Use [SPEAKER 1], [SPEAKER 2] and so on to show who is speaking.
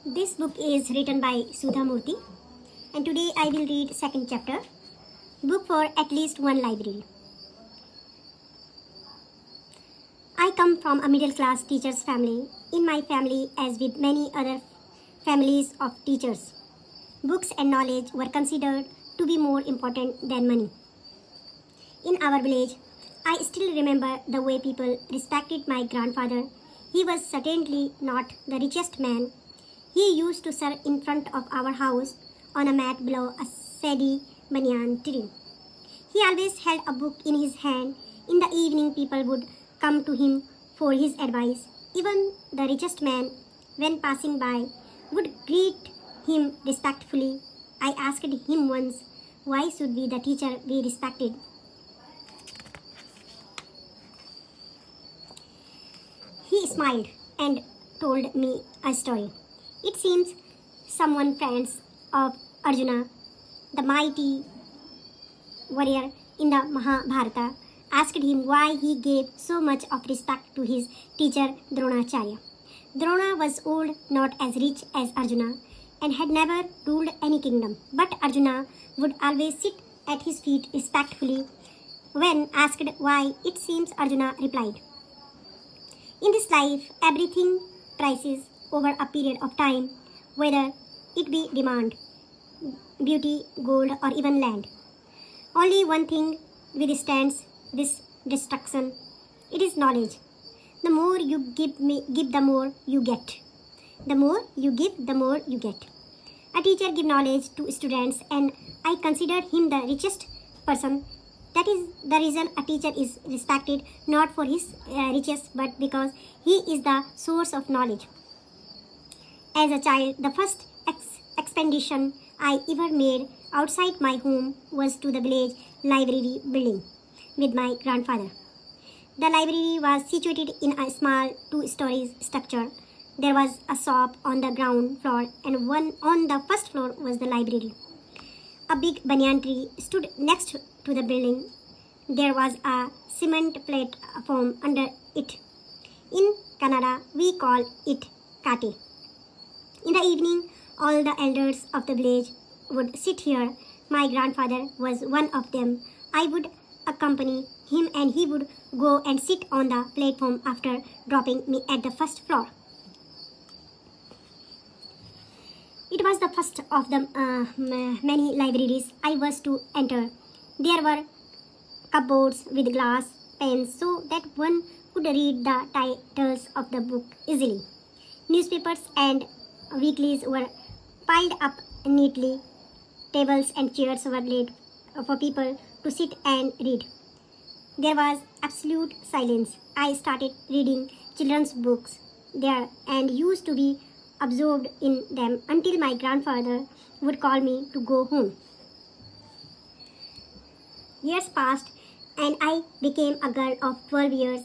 [SPEAKER 1] This book is written by Sudha Moorti, and today I will read second chapter, Book for at least one library. I come from a middle class teacher's family. In my family, as with many other families of teachers, books and knowledge were considered to be more important than money. In our village, I still remember the way people respected my grandfather. He was certainly not the richest man. He used to sit in front of our house on a mat below a shady banyan tree. He always held a book in his hand. In the evening, people would come to him for his advice. Even the richest man, when passing by, would greet him respectfully. I asked him once, why should we, the teacher, be respected? He smiled and told me a story. It seems someone friends of Arjuna, the mighty warrior in the Mahabharata, asked him why he gave so much of respect to his teacher Dronacharya. Drona was old, not as rich as Arjuna, and had never ruled any kingdom. But Arjuna would always sit at his feet respectfully. When asked why, it seems Arjuna replied, in this life, everything prices over a period of time, whether it be demand, beauty, gold, or even land. Only one thing withstands this destruction. It is knowledge. The more you give, the more you get. The more you give, the more you get. A teacher gives knowledge to students, and I consider him the richest person. That is the reason a teacher is respected, not for his riches, but because he is the source of knowledge. As a child, the first expedition I ever made outside my home was to the village library building with my grandfather. The library was situated in a small two-story structure. There was a shop on the ground floor, and one on the first floor was the library. A big banyan tree stood next to the building. There was a cement platform under it. In Kannada, we call it kate. In the evening, all the elders of the village would sit here. My grandfather was one of them. I would accompany him, and he would go and sit on the platform after dropping me at the first floor. It was the first of the many libraries I was to enter. There were cupboards with glass pens so that one could read the titles of the book easily. Newspapers and weeklies were piled up neatly. Tables and chairs were laid for people to sit and read. There was absolute silence. I started reading children's books there and used to be absorbed in them until my grandfather would call me to go home. Years passed, and I became a girl of 12 years.